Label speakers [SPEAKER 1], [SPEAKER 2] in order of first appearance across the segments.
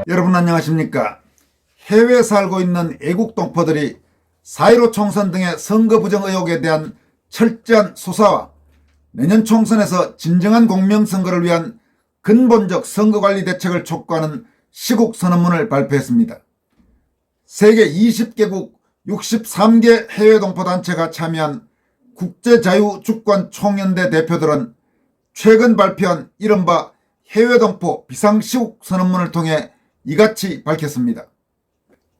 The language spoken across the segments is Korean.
[SPEAKER 1] 여러분 안녕하십니까? 해외에 살고 있는 애국 동포들이 4.15 총선 등의 선거 부정 의혹에 대한 철저한 수사와 내년 총선에서 진정한 공명선거를 위한 근본적 선거관리 대책을 촉구하는 시국선언문을 발표했습니다. 세계 20개국 63개 해외 동포단체가 참여한 국제자유주권총연대 대표들은 최근 발표한 이른바 해외동포 비상시국선언문을 통해 이같이 밝혔습니다.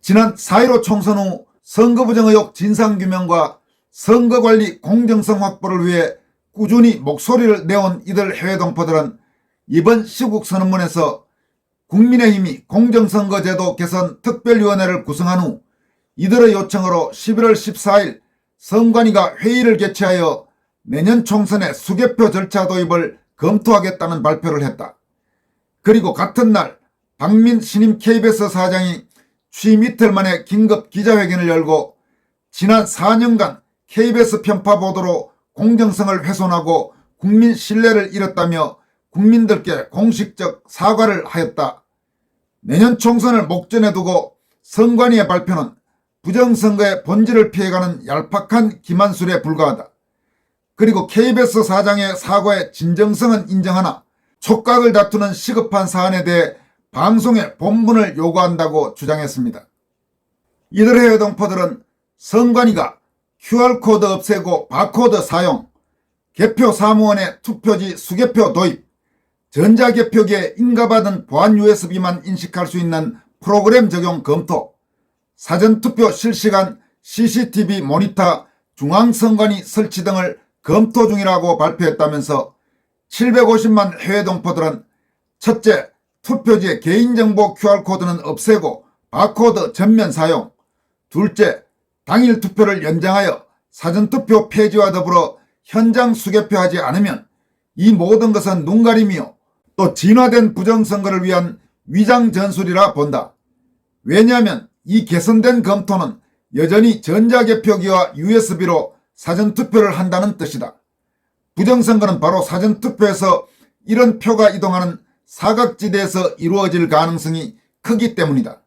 [SPEAKER 1] 지난 4.15 총선 후 선거부정 의혹 진상규명과 선거관리 공정성 확보를 위해 꾸준히 목소리를 내온 이들 해외동포들은 이번 시국선언문에서 국민의힘이 공정선거제도 개선 특별위원회를 구성한 후 이들의 요청으로 11월 14일 선관위가 회의를 개최하여 내년 총선의 수개표 절차 도입을 검토하겠다는 발표를 했다. 그리고 같은 날 박민 신임 KBS 사장이 취임 이틀 만에 긴급 기자회견을 열고 지난 4년간 KBS 편파 보도로 공정성을 훼손하고 국민 신뢰를 잃었다며 국민들께 공식적 사과를 하였다. 내년 총선을 목전에 두고 선관위의 발표는 부정선거의 본질을 피해가는 얄팍한 기만술에 불과하다. 그리고 KBS 사장의 사과의 진정성은 인정하나 촉각을 다투는 시급한 사안에 대해 방송의 본분을 요구한다고 주장했습니다. 이들 해외 동포들은 선관위가 QR코드 없애고 바코드 사용, 개표 사무원의 투표지 수개표 도입, 전자개표기에 인가받은 보안 USB만 인식할 수 있는 프로그램 적용 검토, 사전투표 실시간 CCTV 모니터 중앙선관위 설치 등을 검토 중이라고 발표했다면서 750만 해외 동포들은 첫째, 투표지의 개인정보 QR코드는 없애고 바코드 전면 사용, 둘째, 당일 투표를 연장하여 사전투표 폐지와 더불어 현장 수개표하지 않으면 이 모든 것은 눈가림이요 또 진화된 부정선거를 위한 위장전술이라 본다. 왜냐하면 이 개선된 검토는 여전히 전자개표기와 USB로 사전투표를 한다는 뜻이다. 부정선거는 바로 사전투표에서 이런 표가 이동하는 사각지대에서 이루어질 가능성이 크기 때문이다.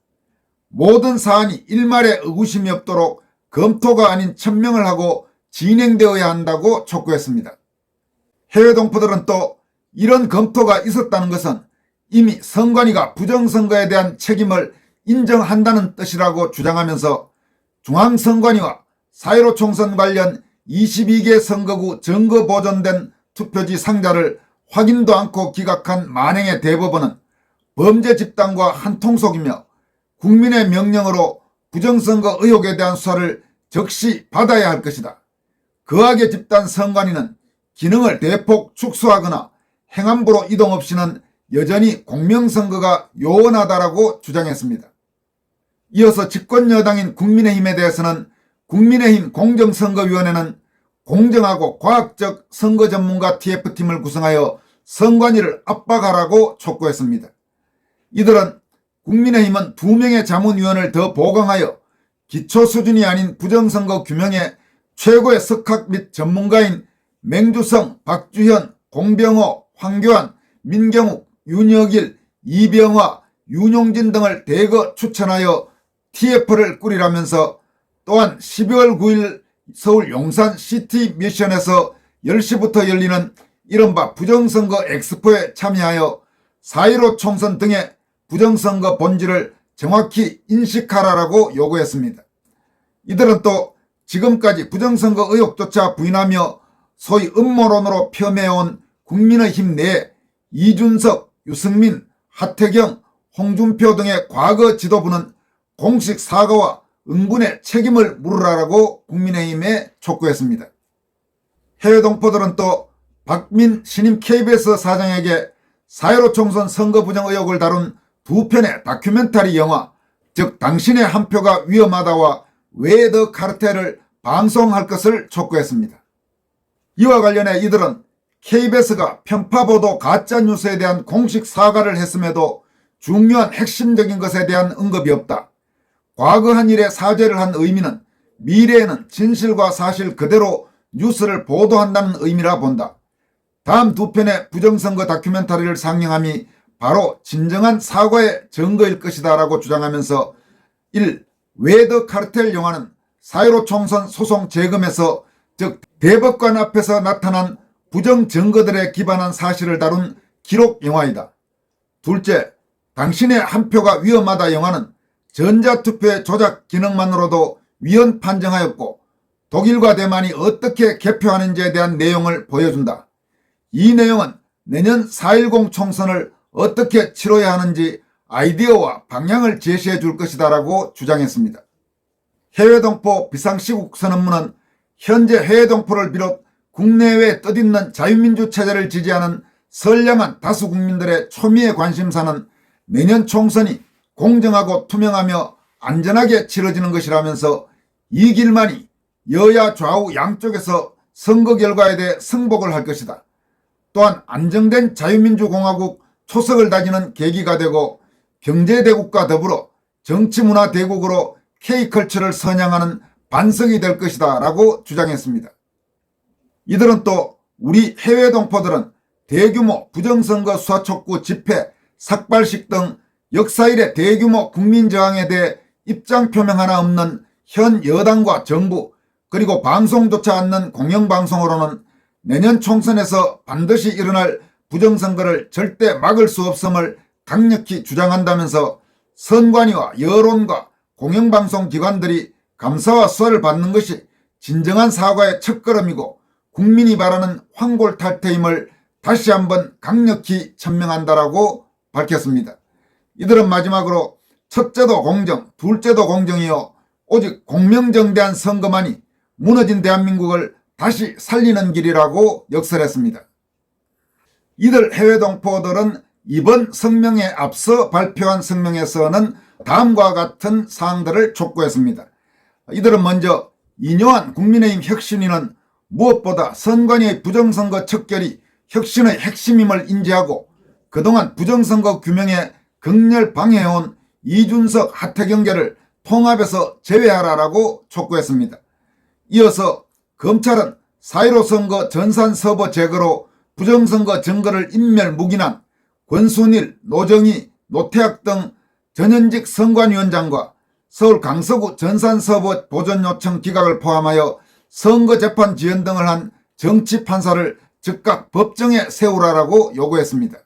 [SPEAKER 1] 모든 사안이 일말의 의구심이 없도록 검토가 아닌 천명을 하고 진행되어야 한다고 촉구했습니다. 해외 동포들은 또 이런 검토가 있었다는 것은 이미 선관위가 부정선거에 대한 책임을 인정한다는 뜻이라고 주장하면서 중앙선관위와 4.15 총선 관련 22개 선거구 증거 보존된 투표지 상자를 확인도 않고 기각한 만행의 대법원은 범죄 집단과 한통속이며 국민의 명령으로 부정선거 의혹에 대한 수사를 즉시 받아야 할 것이다. 거악의 집단 선관위는 기능을 대폭 축소하거나 행안부로 이동 없이는 여전히 공명선거가 요원하다라고 주장했습니다. 이어서 집권여당인 국민의힘에 대해서는 국민의힘 공정선거위원회는 공정하고 과학적 선거 전문가 TF팀을 구성하여 선관위를 압박하라고 촉구했습니다. 이들은 국민의힘은 2명의 자문위원을 더 보강하여 기초 수준이 아닌 부정선거 규명에 최고의 석학 및 전문가인 맹주성, 박주현, 공병호, 황교안, 민경욱, 윤여길, 이병화, 윤용진 등을 대거 추천하여 TF를 꾸리라면서 또한 12월 9일 서울 용산 시티 미션에서 10시부터 열리는 이른바 부정선거 엑스포에 참여하여 4.15 총선 등의 부정선거 본질을 정확히 인식하라라고 요구했습니다. 이들은 또 지금까지 부정선거 의혹조차 부인하며 소위 음모론으로 폄훼해온 국민의힘 내에 이준석, 유승민, 하태경, 홍준표 등의 과거 지도부는 공식 사과와 응분의 책임을 물으라고 국민의힘에 촉구했습니다. 해외 동포들은 또 박민 신임 KBS 사장에게 4.15 총선 선거 부정 의혹을 다룬 2편의 다큐멘터리 영화, 즉 당신의 한 표가 위험하다와 왜 더 카르텔을 방송할 것을 촉구했습니다. 이와 관련해 이들은 KBS가 편파보도 가짜뉴스에 대한 공식 사과를 했음에도 중요한 핵심적인 것에 대한 언급이 없다. 과거 한 일에 사죄를 한 의미는 미래에는 진실과 사실 그대로 뉴스를 보도한다는 의미라 본다. 다음 두 편의 부정선거 다큐멘터리를 상영함이 바로 진정한 사과의 증거일 것이다 라고 주장하면서 1. 왜 더 카르텔 영화는 4.15 총선 소송 재검에서 즉 대법관 앞에서 나타난 부정 증거들에 기반한 사실을 다룬 기록 영화이다. 둘째, 당신의 한 표가 위험하다 영화는 전자투표의 조작 기능만으로도 위헌 판정하였고 독일과 대만이 어떻게 개표하는지에 대한 내용을 보여준다. 이 내용은 내년 4.10 총선을 어떻게 치러야 하는지 아이디어와 방향을 제시해 줄 것이다 라고 주장했습니다. 해외동포 비상시국 선언문은 현재 해외동포를 비롯 국내외에 뜻있는 자유민주 체제를 지지하는 선량한 다수 국민들의 초미의 관심사는 내년 총선이 공정하고 투명하며 안전하게 치러지는 것이라면서 이 길만이 여야 좌우 양쪽에서 선거 결과에 대해 승복을 할 것이다. 또한 안정된 자유민주공화국 초석을 다지는 계기가 되고 경제대국과 더불어 정치문화대국으로 K컬처를 선양하는 반석이 될 것이다 라고 주장했습니다. 이들은 또 우리 해외 동포들은 대규모 부정선거 수사 촉구 집회, 삭발식 등 역사 이래 대규모 국민저항에 대해 입장 표명 하나 없는 현 여당과 정부 그리고 방송조차 않는 공영방송으로는 내년 총선에서 반드시 일어날 부정선거를 절대 막을 수 없음을 강력히 주장한다면서 선관위와 여론과 공영방송 기관들이 감사와 수사를 받는 것이 진정한 사과의 첫걸음이고 국민이 바라는 황골탈퇴임을 다시 한번 강력히 천명한다라고 밝혔습니다. 이들은 마지막으로 첫째도 공정, 둘째도 공정이요 오직 공명정대한 선거만이 무너진 대한민국을 다시 살리는 길이라고 역설했습니다. 이들 해외 동포들은 이번 성명에 앞서 발표한 성명에서는 다음과 같은 사항들을 촉구했습니다. 이들은 먼저 이뇨한 국민의힘 혁신위는 무엇보다 선관위의 부정선거 척결이 혁신의 핵심임을 인지하고 그동안 부정선거 규명에 극렬 방해해온 이준석, 하태경계를 통합에서 제외하라라고 촉구했습니다. 이어서 검찰은 4.15 선거 전산서버 제거로 부정선거 증거를 인멸무기난 권순일, 노정희, 노태학 등 전현직 선관위원장과 서울 강서구 전산서버 보존요청 기각을 포함하여 선거재판 지연 등을 한 정치판사를 즉각 법정에 세우라라고 요구했습니다.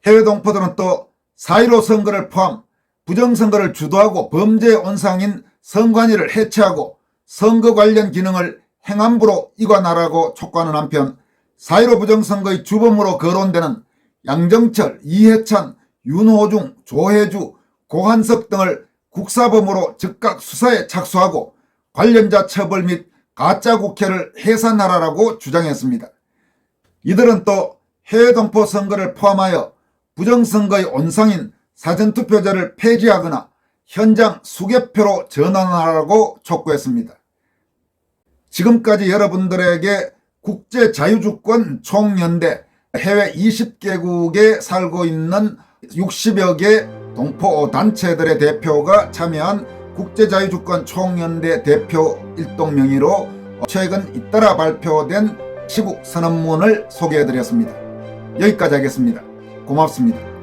[SPEAKER 1] 해외 동포들은 또 4.15 선거를 포함 부정선거를 주도하고 범죄의 온상인 선관위를 해체하고 선거 관련 기능을 행안부로 이관하라고 촉구하는 한편 4.15 부정선거의 주범으로 거론되는 양정철, 이해찬, 윤호중, 조혜주, 고한석 등을 국사범으로 즉각 수사에 착수하고 관련자 처벌 및 가짜국회를 해산하라라고 주장했습니다. 이들은 또 해외 동포 선거를 포함하여 부정선거의 온상인 사전투표제를 폐지하거나 현장 수개표로 전환하라고 촉구했습니다. 지금까지 여러분들에게 국제자유주권 총연대 해외 20개국에 살고 있는 60여 개 동포 단체들의 대표가 참여한 국제자유주권 총연대 대표 일동 명의로 최근 잇따라 발표된 시국 선언문을 소개해드렸습니다. 여기까지 하겠습니다. 고맙습니다.